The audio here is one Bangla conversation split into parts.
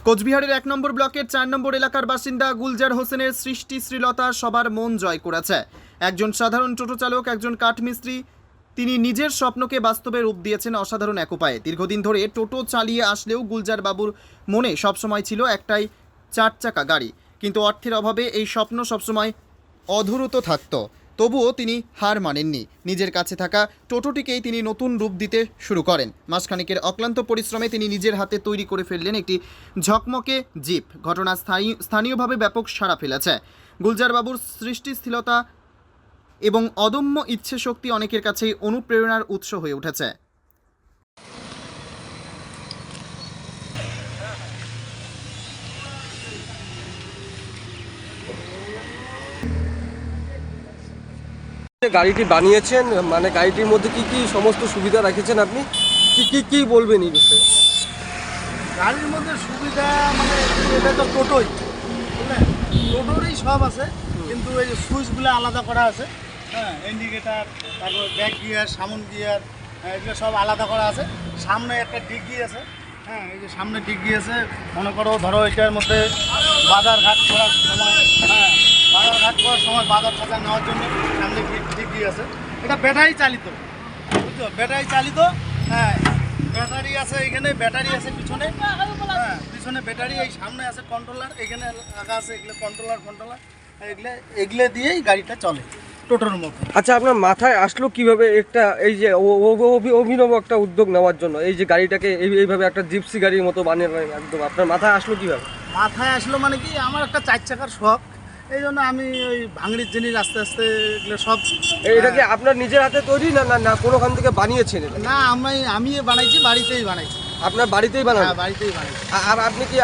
কোচবিহারের 1 নম্বর ব্লকের 4 নম্বর এলাকার বাসিন্দা গুলজার হোসেনের সৃষ্টি শ্রীলতা সবার মন জয় করেছে। একজন সাধারণ টোটো চালক, একজন কাঠমিস্ত্রি, তিনি নিজের স্বপ্নকে বাস্তবে রূপ দিয়েছেন অসাধারণ এক উপায়ে। দীর্ঘদিন ধরে টোটো চালিয়ে আসলেও গুলজার বাবুর মনে সবসময় ছিল একটাই 4 চাকা গাড়ি, কিন্তু অর্থের অভাবে এই স্বপ্ন সবসময় অধূরত থাকত। তবুও তিনি হার মানেননি। নিজের কাছে থাকা টোটোটিকেই তিনি নতুন রূপ দিতে শুরু করেন। মাসখানেকের অক্লান্ত পরিশ্রমে তিনি নিজের হাতে তৈরি করে ফেললেন একটি ঝকমকে জিপ। ঘটনা স্থানীয়ভাবে ব্যাপক সাড়া ফেলেছে। গুলজার বাবুর সৃষ্টিশীলতা এবং অদম্য ইচ্ছে শক্তি অনেকের কাছেই অনুপ্রেরণার উৎস হয়ে উঠেছে। গাড়িটি বানিয়েছেন, মানে গাড়িটির মধ্যে কি কি সমস্ত সুবিধা রেখেছেন আপনি, কি বলবেন এই বিষয়ে? গাড়ির মধ্যে সুবিধা মানে এটা তো টোটোই, বুঝলেন, টোটোরই সব আছে, কিন্তু এই যে সুইচগুলো আলাদা করা আছে, হ্যাঁ, ইন্ডিকেটার, তারপর ব্যাক গিয়ার, সামন গিয়ার, এগুলো সব আলাদা করা আছে। সামনে একটা ডিগ্গি আছে, হ্যাঁ, এই যে সামনে ডিগ্গি আছে। মনে করো ধরো এটার মধ্যে বাজার ঘাট করার সময়, হ্যাঁ, বাজার ঘাট করার সময় বাজার টাজার নেওয়ার জন্য সামনে ডিগ্গি আছে। এটা ব্যাটারি চালিত, বুঝছো, ব্যাটারি চালিত, হ্যাঁ, ব্যাটারি আছে এখানে, ব্যাটারি আছে পিছনে, হ্যাঁ, পিছনে ব্যাটারি, এই সামনে আছে কন্ট্রোলার, এখানে আগা আছে, এগুলো কন্ট্রোলার এগুলো দিয়েই গাড়িটা চলে টোটোর মতো। আচ্ছা, আপনার মাথায় আসলো কিভাবে একটা এই যে অভিনব একটা উদ্যোগ নেওয়ার জন্য, এই যে গাড়িটাকে এইভাবে একটা জিপসি গাড়ির মতো বানিয়ে একদম আপনার মাথায় আসলো কিভাবে? মাথায় আসলো মানে কি, আমার একটা 4 চাকার শখ, এই জন্য আমি ওই ভাঙড়ির জিনিস আস্তে আস্তে এগুলো সব। এটা কি আপনার নিজের হাতে তৈরি না না কোনোখান থেকে বানিয়েছেন? না, আমি বানাইছি, বাড়িতেই বানাইছি। আপনার বাড়িতেই বানান? হ্যাঁ, বাড়িতেই বানাইছি। আর আপনি কি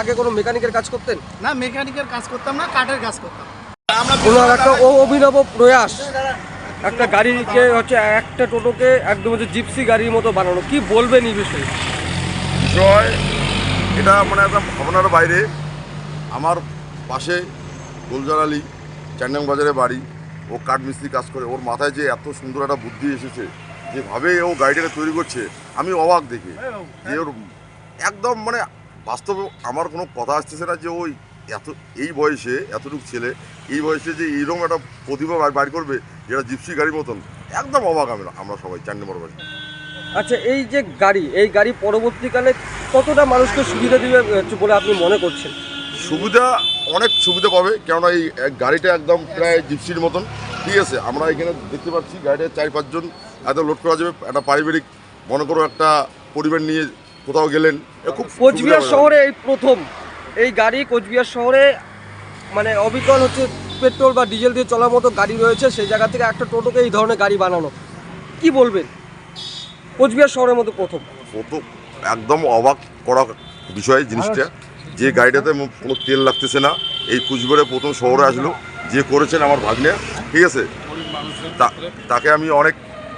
আগে কোনো মেকানিকের কাজ করতেন? না, মেকানিকের কাজ করতাম না, কাঠের কাজ করতাম। ওনার একটা অভিনব প্রয়াস, একটা গাড়িকে হচ্ছে একটা টোটোকে একদম হচ্ছে জিপসি গাড়ির মতো বানানো, কি বলবেন এই বিষয়ে? বিষয় এটা মানে একটা ভাবনার বাইরে। আমার পাশে গুলজার আলী, চান্নাং বাজারে বাড়ি, ও কাঠমিস্ত্রি কাজ করে। ওর মাথায় যে এত সুন্দর একটা বুদ্ধি এসেছে, যেভাবে ও গাড়িটাকে তৈরি করছে, আমি অবাক দেখে যে ওর একদম মানে বাস্তবে আমার কোনো কথা আসতেছে না যে ওই এই বয়সে, এতটুকু ছেলে এই বয়সে যে এইরকম একটা প্রতিভা বাইর করবে যেটা জিপসি গাড়ির মতন, একদম অবাক আমরা সবাই 4 নম্বর বাড়ি। আচ্ছা, এই যে এই গাড়ি পরবর্তীকালে কতটা মানুষকে সুবিধা দেবে বলে আপনি মনে করছেন? সুবিধা, অনেক সুবিধা পাবে, কেননা এই গাড়িটা একদম প্রায় জিপসির মতন, ঠিক আছে। আমরা এখানে দেখতে পাচ্ছি গাড়িটা 4-5 জন এত লোড করা যাবে। একটা পারিবারিক, মনে করো একটা পরিবার নিয়ে কোথাও গেলেন, খুব কোচবিহার শহরে এই প্রথম এই গাড়ি কোচবিহার শহরে মানে অবিকল হচ্ছে পেট্রোল বা ডিজেল দিয়ে চলার মতো গাড়ি রয়েছে, সেই জায়গা থেকে একটা টোটোকে এই ধরনের গাড়ি বানানো, কি বলবেন? কোচবিহার শহরের মতো প্রথম একদম অবাক করা বিষয় জিনিসটা, যে গাড়িটাতে কোনো তেল লাগতেছে না। এই কুচবিহারে প্রথম শহরে আসলো, যে করেছেন আমার ভাগ্নে, ঠিক আছে, তাকে আমি অনেক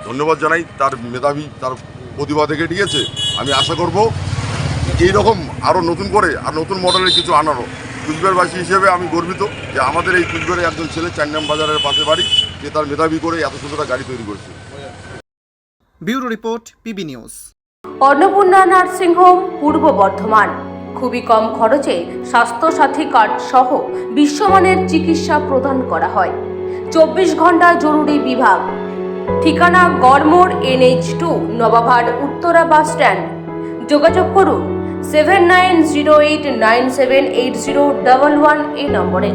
ধন্যবাদ জানাই, তার মেধাবী, তার প্রতিভা থেকে, ঠিক আছে। আমি আশা করব এইরকম আরও নতুন করে আর নতুন মডেলের কিছু আনারও। কুচবিহারবাসী হিসেবে আমি গর্বিত যে আমাদের এই কুচবিহারে একজন ছেলে চান্নাম বাজারের পাশে বাড়ি, যে তার মেধাবী করে এত সুন্দর গাড়ি তৈরি করছে। Bureau report, PB news. Annapurna nursing home, পূর্ব বর্ধমান। খুবই কম খরচে স্বাস্থ্যসাথী কার্ড সহ বিশ্বমানের চিকিৎসা প্রদান করা হয়। 24 ঘন্টা জরুরি বিভাগ। ঠিকানা Garmor NH2, Nababhat Uttara bus stand. যোগাযোগ করুন 7908978011 এই নম্বরে।